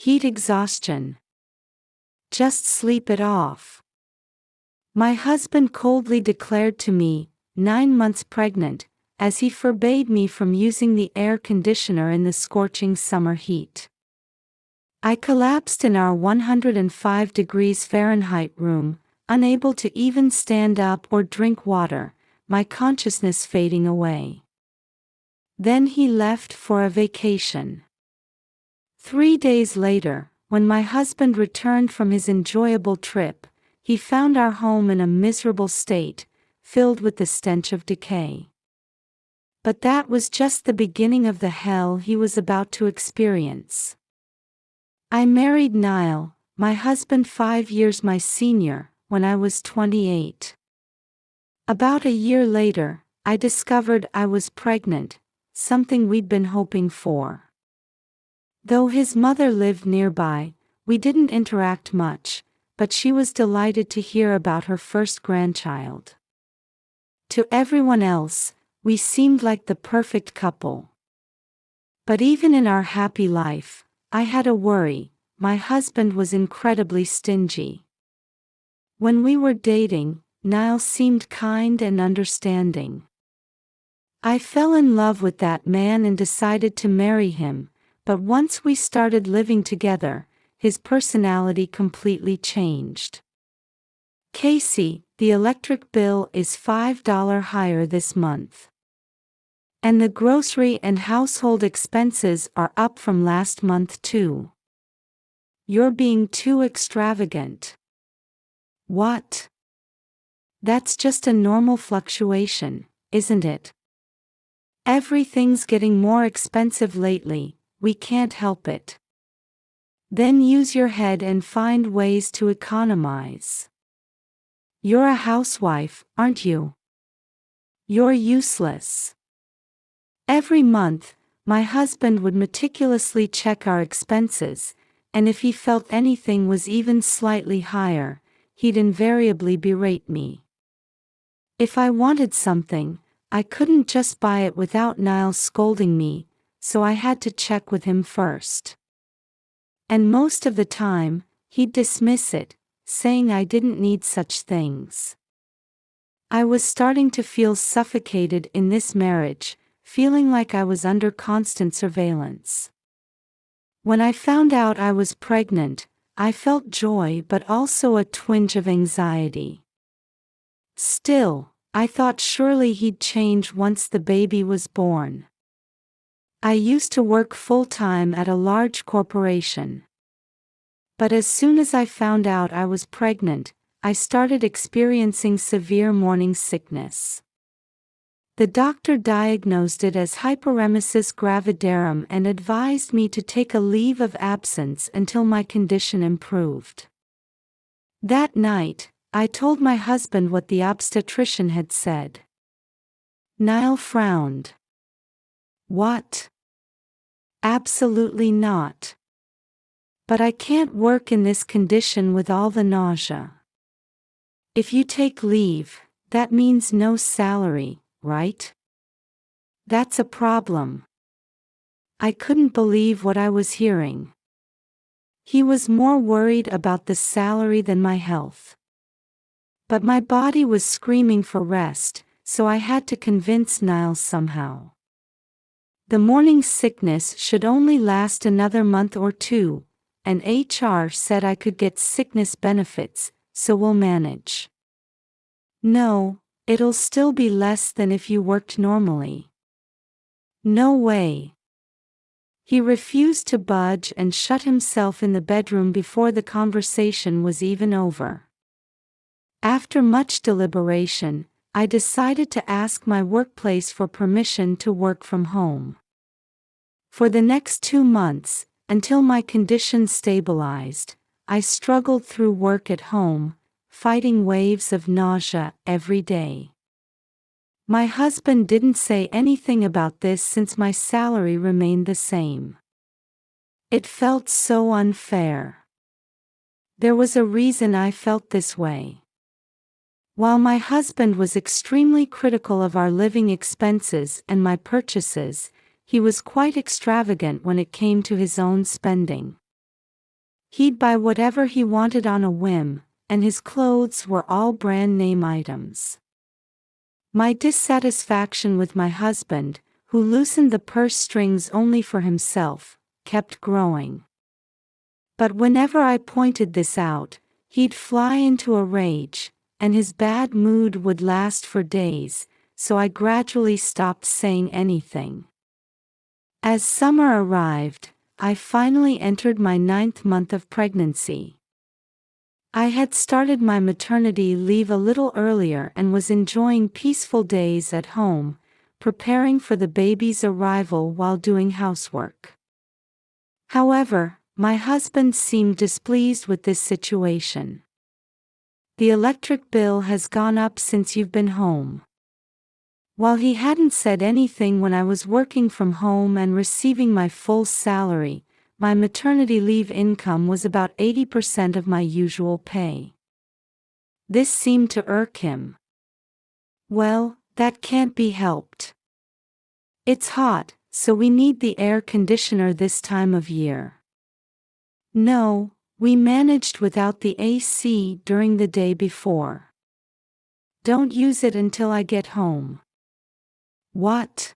Heat exhaustion. Just sleep it off. My husband coldly declared to me, 9 months pregnant, as he forbade me from using the air conditioner in the scorching summer heat. I collapsed in our 105 degrees Fahrenheit room, unable to even stand up or drink water, my consciousness fading away. Then he left for a vacation. 3 days later, when my husband returned from his enjoyable trip, he found our home in a miserable state, filled with the stench of decay. But that was just the beginning of the hell he was about to experience. I married Niall, my husband 5 years my senior, when I was 28. About a year later, I discovered I was pregnant, something we'd been hoping for. Though his mother lived nearby, we didn't interact much, but she was delighted to hear about her first grandchild. To everyone else, we seemed like the perfect couple. But even in our happy life, I had a worry. My husband was incredibly stingy. When we were dating, Niall seemed kind and understanding. I fell in love with that man and decided to marry him, but once we started living together, his personality completely changed. Casey, the electric bill is $5 higher this month. And the grocery and household expenses are up from last month too. You're being too extravagant. What? That's just a normal fluctuation, isn't it? Everything's getting more expensive lately, we can't help it. Then use your head and find ways to economize. You're a housewife, aren't you? You're useless. Every month, my husband would meticulously check our expenses, and if he felt anything was even slightly higher, he'd invariably berate me. If I wanted something, I couldn't just buy it without Niall scolding me, so I had to check with him first. And most of the time, he'd dismiss it, saying I didn't need such things. I was starting to feel suffocated in this marriage, feeling like I was under constant surveillance. When I found out I was pregnant, I felt joy but also a twinge of anxiety. Still, I thought surely he'd change once the baby was born. I used to work full-time at a large corporation. But as soon as I found out I was pregnant, I started experiencing severe morning sickness. The doctor diagnosed it as hyperemesis gravidarum and advised me to take a leave of absence until my condition improved. That night, I told my husband what the obstetrician had said. Niall frowned. What? Absolutely not. But I can't work in this condition with all the nausea. If you take leave, that means no salary, right? That's a problem. I couldn't believe what I was hearing. He was more worried about the salary than my health. But my body was screaming for rest, so I had to convince Niall somehow. The morning sickness should only last another month or two, and HR said I could get sickness benefits, so we'll manage. No, it'll still be less than if you worked normally. No way. He refused to budge and shut himself in the bedroom before the conversation was even over. After much deliberation, I decided to ask my workplace for permission to work from home. For the next 2 months, until my condition stabilized, I struggled through work at home, fighting waves of nausea every day. My husband didn't say anything about this since my salary remained the same. It felt so unfair. There was a reason I felt this way. While my husband was extremely critical of our living expenses and my purchases, he was quite extravagant when it came to his own spending. He'd buy whatever he wanted on a whim, and his clothes were all brand name items. My dissatisfaction with my husband, who loosened the purse strings only for himself, kept growing. But whenever I pointed this out, he'd fly into a rage, and his bad mood would last for days, so I gradually stopped saying anything. As summer arrived, I finally entered my 9th month of pregnancy. I had started my maternity leave a little earlier and was enjoying peaceful days at home, preparing for the baby's arrival while doing housework. However, my husband seemed displeased with this situation. "The electric bill has gone up since you've been home." While he hadn't said anything when I was working from home and receiving my full salary, my maternity leave income was about 80% of my usual pay. This seemed to irk him. "Well, that can't be helped. It's hot, so we need the air conditioner this time of year." "No, we managed without the AC during the day before. Don't use it until I get home." "What?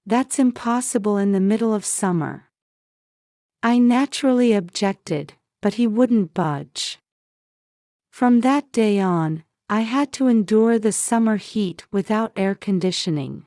That's impossible in the middle of summer." I naturally objected, but he wouldn't budge. From that day on, I had to endure the summer heat without air conditioning.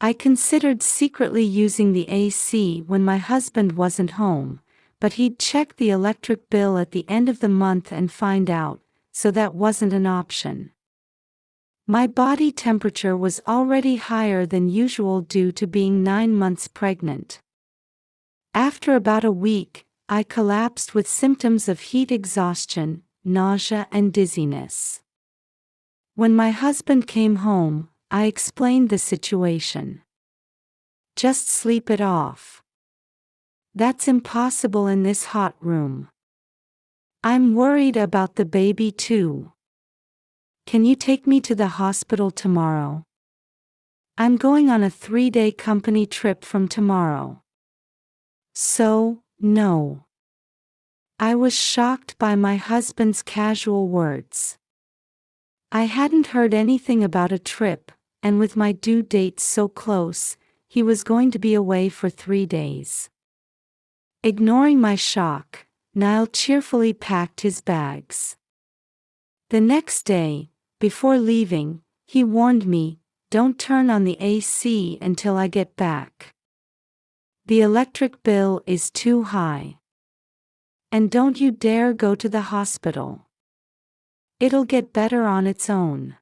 I considered secretly using the AC when my husband wasn't home, but he'd check the electric bill at the end of the month and find out, so that wasn't an option. My body temperature was already higher than usual due to being 9 months pregnant. After about a week, I collapsed with symptoms of heat exhaustion, nausea and dizziness. When my husband came home, I explained the situation. "Just sleep it off. That's impossible in this hot room. I'm worried about the baby too. Can you take me to the hospital tomorrow? I'm going on a 3-day company trip from tomorrow." "So, no." I was shocked by my husband's casual words. I hadn't heard anything about a trip, and with my due date so close, he was going to be away for 3 days. Ignoring my shock, Niall cheerfully packed his bags. The next day, before leaving, he warned me, "Don't turn on the AC until I get back. The electric bill is too high. And don't you dare go to the hospital. It'll get better on its own."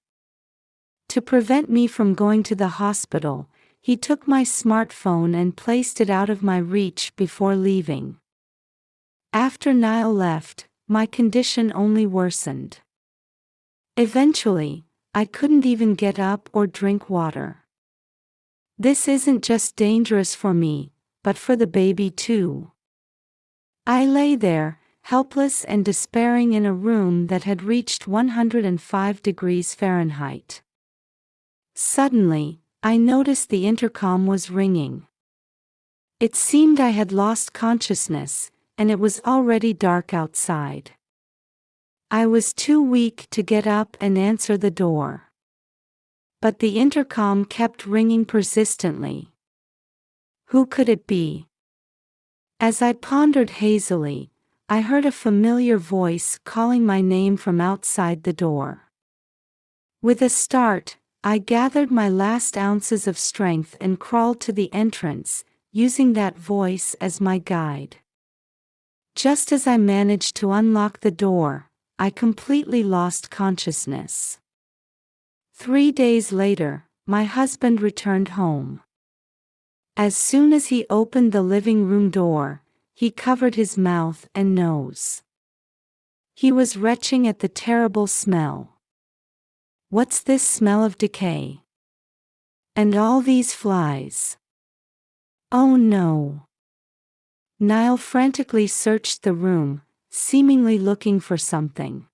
To prevent me from going to the hospital, he took my smartphone and placed it out of my reach before leaving. After Niall left, my condition only worsened. Eventually, I couldn't even get up or drink water. This isn't just dangerous for me, but for the baby too. I lay there, helpless and despairing in a room that had reached 105 degrees Fahrenheit. Suddenly, I noticed the intercom was ringing. It seemed I had lost consciousness, and it was already dark outside. I was too weak to get up and answer the door. But the intercom kept ringing persistently. Who could it be? As I pondered hazily, I heard a familiar voice calling my name from outside the door. With a start, I gathered my last ounces of strength and crawled to the entrance, using that voice as my guide. Just as I managed to unlock the door, I completely lost consciousness. 3 days later, my husband returned home. As soon as he opened the living room door, he covered his mouth and nose. He was retching at the terrible smell. "What's this smell of decay? And all these flies? Oh no." Niall frantically searched the room, seemingly looking for something.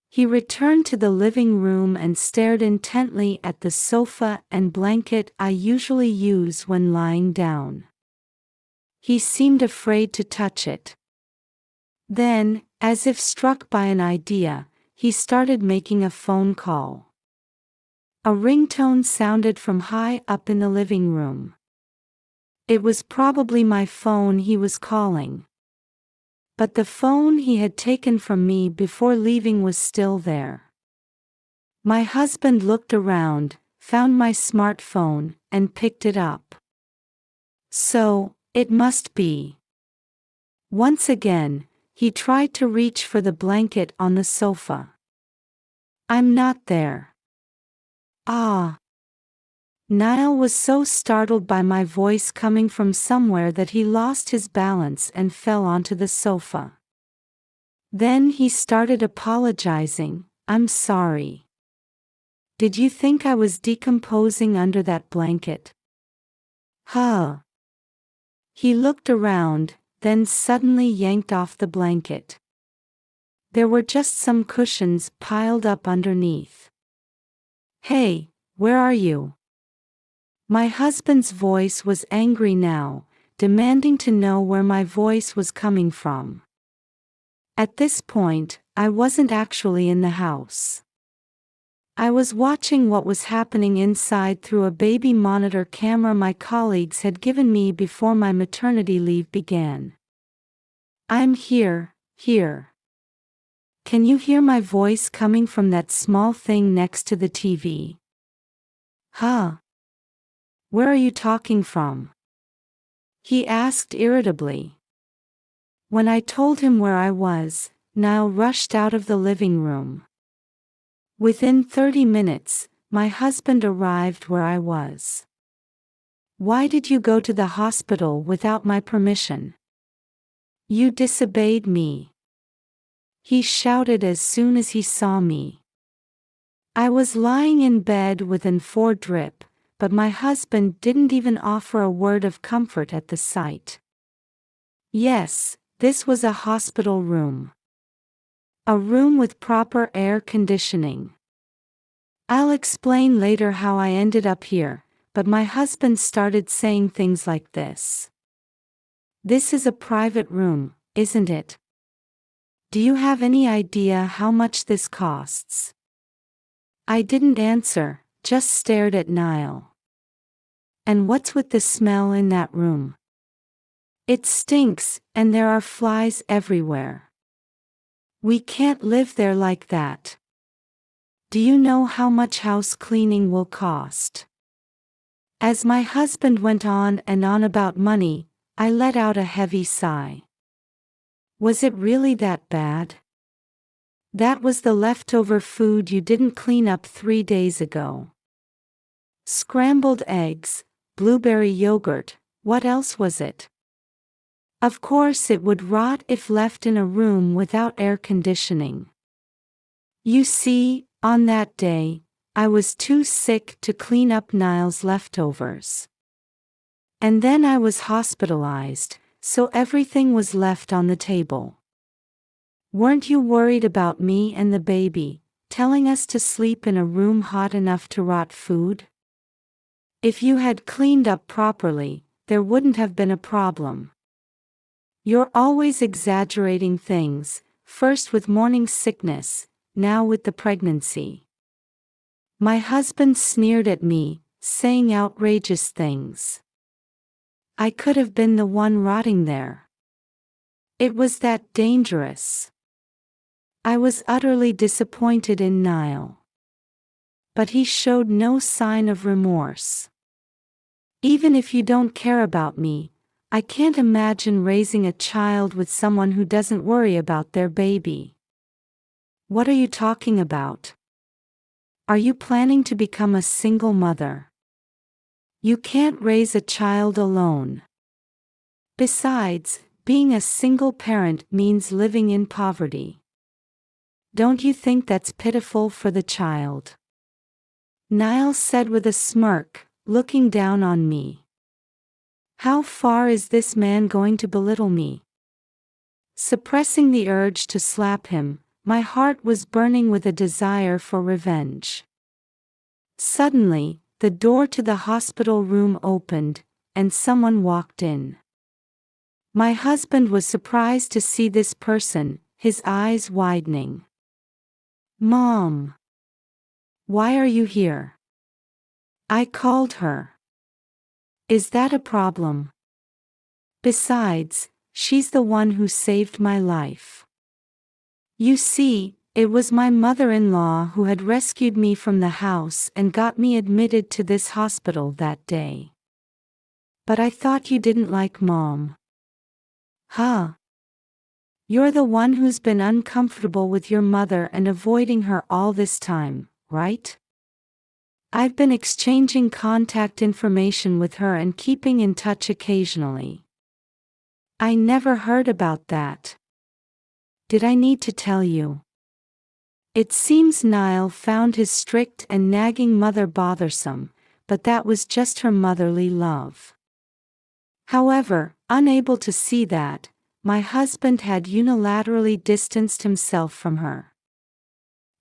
He returned to the living room and stared intently at the sofa and blanket I usually use when lying down. He seemed afraid to touch it. Then, as if struck by an idea, he started making a phone call. A ringtone sounded from high up in the living room. It was probably my phone he was calling. But the phone he had taken from me before leaving was still there. My husband looked around, found my smartphone, and picked it up. So, it must be. Once again, he tried to reach for the blanket on the sofa. I'm not there. Ah. Niall was so startled by my voice coming from somewhere that he lost his balance and fell onto the sofa. Then he started apologizing. I'm sorry. Did you think I was decomposing under that blanket? Huh. He looked around, then suddenly yanked off the blanket. There were just some cushions piled up underneath. Hey, where are you? My husband's voice was angry now, demanding to know where my voice was coming from. At this point, I wasn't actually in the house. I was watching what was happening inside through a baby monitor camera my colleagues had given me before my maternity leave began. I'm here. Can you hear my voice coming from that small thing next to the TV? Huh? Where are you talking from? He asked irritably. When I told him where I was, Niall rushed out of the living room. Within 30 minutes, my husband arrived where I was. Why did you go to the hospital without my permission? You disobeyed me. He shouted as soon as he saw me. I was lying in bed with an 4 drip, but my husband didn't even offer a word of comfort at the sight. Yes, this was a hospital room. A room with proper air conditioning. I'll explain later how I ended up here, but my husband started saying things like this. This is a private room, isn't it? Do you have any idea how much this costs? I didn't answer, just stared at Niall. And what's with the smell in that room? It stinks, and there are flies everywhere. We can't live there like that. Do you know how much house cleaning will cost? As my husband went on and on about money, I let out a heavy sigh. Was it really that bad? That was the leftover food you didn't clean up 3 days ago. Scrambled eggs, blueberry yogurt, what else was it? Of course it would rot if left in a room without air conditioning. You see, on that day, I was too sick to clean up Niall's leftovers. And then I was hospitalized, so everything was left on the table. Weren't you worried about me and the baby, telling us to sleep in a room hot enough to rot food? If you had cleaned up properly, there wouldn't have been a problem. You're always exaggerating things, first with morning sickness, now with the pregnancy. My husband sneered at me, saying outrageous things. I could have been the one rotting there. It was that dangerous. I was utterly disappointed in Niall. But he showed no sign of remorse. Even if you don't care about me, I can't imagine raising a child with someone who doesn't worry about their baby. What are you talking about? Are you planning to become a single mother? You can't raise a child alone. Besides, being a single parent means living in poverty. Don't you think that's pitiful for the child? Niall said with a smirk, looking down on me. How far is this man going to belittle me? Suppressing the urge to slap him, my heart was burning with a desire for revenge. Suddenly, the door to the hospital room opened, and someone walked in. My husband was surprised to see this person, his eyes widening. "Mom, why are you here?" I called her. "Is that a problem? Besides, she's the one who saved my life." You see, it was my mother-in-law who had rescued me from the house and got me admitted to this hospital that day. "But I thought you didn't like Mom." "Huh? You're the one who's been uncomfortable with your mother and avoiding her all this time, right?" "I've been exchanging contact information with her and keeping in touch occasionally." "I never heard about that. Did I need to tell you?" It seems Niall found his strict and nagging mother bothersome, but that was just her motherly love. However, unable to see that, my husband had unilaterally distanced himself from her.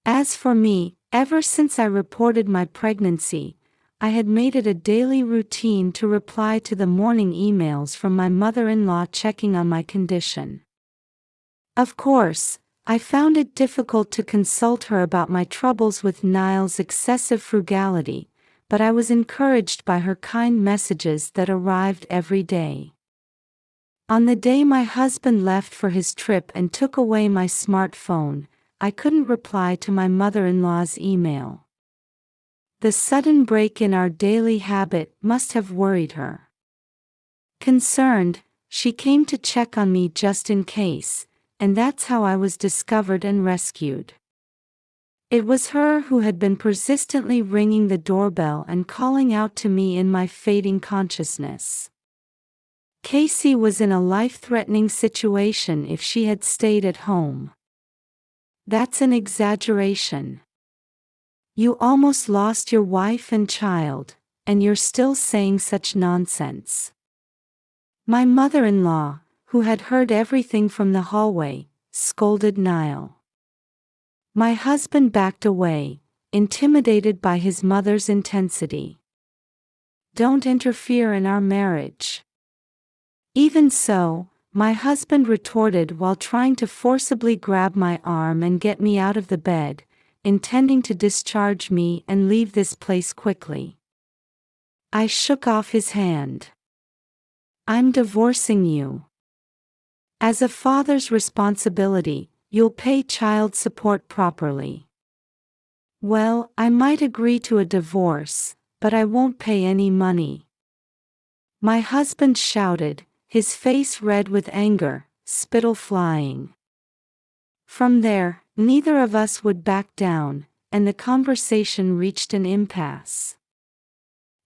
As for me, ever since I reported my pregnancy, I had made it a daily routine to reply to the morning emails from my mother-in-law checking on my condition. Of course, I found it difficult to consult her about my troubles with Niall's excessive frugality, but I was encouraged by her kind messages that arrived every day. On the day my husband left for his trip and took away my smartphone, I couldn't reply to my mother-in-law's email. The sudden break in our daily habit must have worried her. Concerned, she came to check on me just in case, and that's how I was discovered and rescued. It was her who had been persistently ringing the doorbell and calling out to me in my fading consciousness. Casey was in a life-threatening situation if she had stayed at home. That's an exaggeration. You almost lost your wife and child, and you're still saying such nonsense. My mother-in-law, who had heard everything from the hallway, scolded Niall. My husband backed away, intimidated by his mother's intensity. "Don't interfere in our marriage." Even so, my husband retorted while trying to forcibly grab my arm and get me out of the bed, intending to discharge me and leave this place quickly. I shook off his hand. "I'm divorcing you. As a father's responsibility, you'll pay child support properly." "Well, I might agree to a divorce, but I won't pay any money." My husband shouted, his face red with anger, spittle flying. From there, neither of us would back down, and the conversation reached an impasse.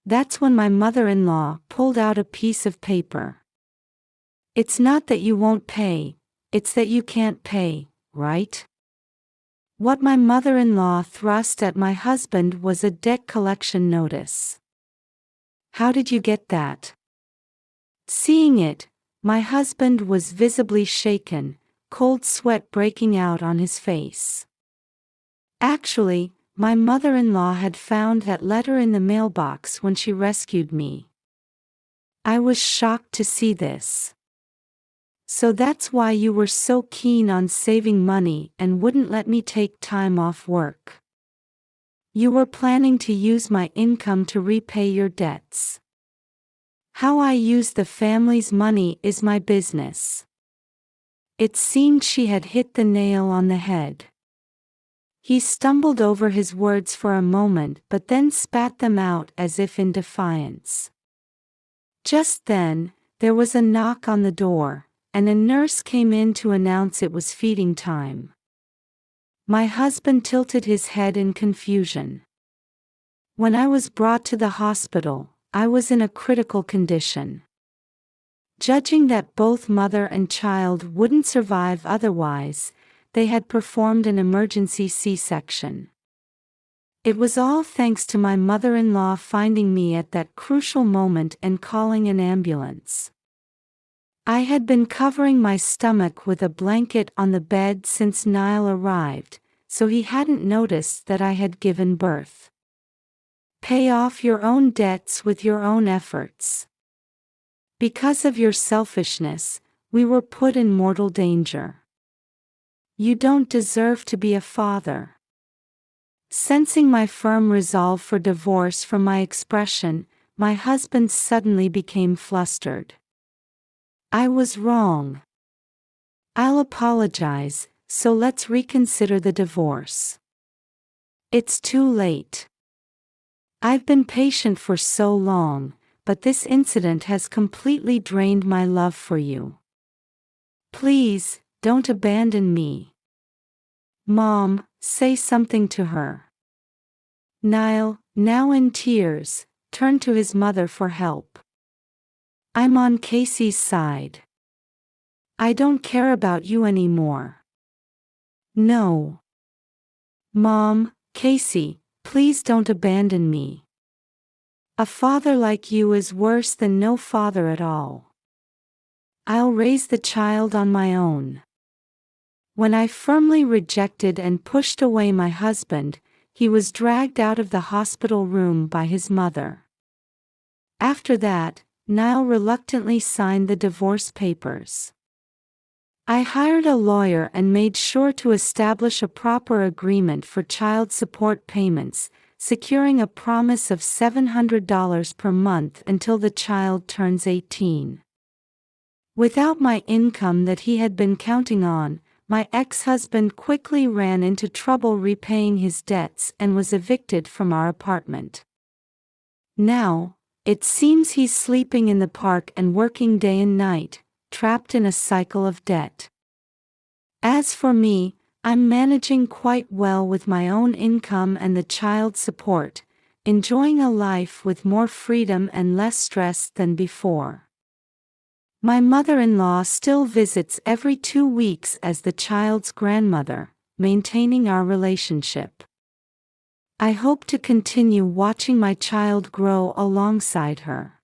That's when my mother-in-law pulled out a piece of paper. "It's not that you won't pay, it's that you can't pay, right?" What my mother-in-law thrust at my husband was a debt collection notice. "How did you get that?" Seeing it, my husband was visibly shaken, cold sweat breaking out on his face. Actually, my mother-in-law had found that letter in the mailbox when she rescued me. I was shocked to see this. "So that's why you were so keen on saving money and wouldn't let me take time off work. You were planning to use my income to repay your debts. How I use the family's money is my business." It seemed she had hit the nail on the head. He stumbled over his words for a moment but then spat them out as if in defiance. Just then, there was a knock on the door, and a nurse came in to announce it was feeding time. My husband tilted his head in confusion. When I was brought to the hospital, I was in a critical condition. Judging that both mother and child wouldn't survive otherwise, they had performed an emergency C-section. It was all thanks to my mother-in-law finding me at that crucial moment and calling an ambulance. I had been covering my stomach with a blanket on the bed since Niall arrived, so he hadn't noticed that I had given birth. Pay off your own debts with your own efforts. Because of your selfishness, we were put in mortal danger. You don't deserve to be a father. Sensing my firm resolve for divorce from my expression, my husband suddenly became flustered. I was wrong. I'll apologize, so let's reconsider the divorce. It's too late. I've been patient for so long, but this incident has completely drained my love for you. Please, don't abandon me. Mom, say something to her. Niall, now in tears, turned to his mother for help. I'm on Casey's side. I don't care about you anymore. No. Mom, Casey, please don't abandon me. A father like you is worse than no father at all. I'll raise the child on my own. When I firmly rejected and pushed away my husband, he was dragged out of the hospital room by his mother. After that, Niall reluctantly signed the divorce papers. I hired a lawyer and made sure to establish a proper agreement for child support payments, securing a promise of $700 per month until the child turns 18. Without my income that he had been counting on, my ex-husband quickly ran into trouble repaying his debts and was evicted from our apartment. Now, it seems he's sleeping in the park and working day and night, trapped in a cycle of debt. As for me, I'm managing quite well with my own income and the child support, enjoying a life with more freedom and less stress than before. My mother-in-law still visits every 2 weeks as the child's grandmother, maintaining our relationship. I hope to continue watching my child grow alongside her.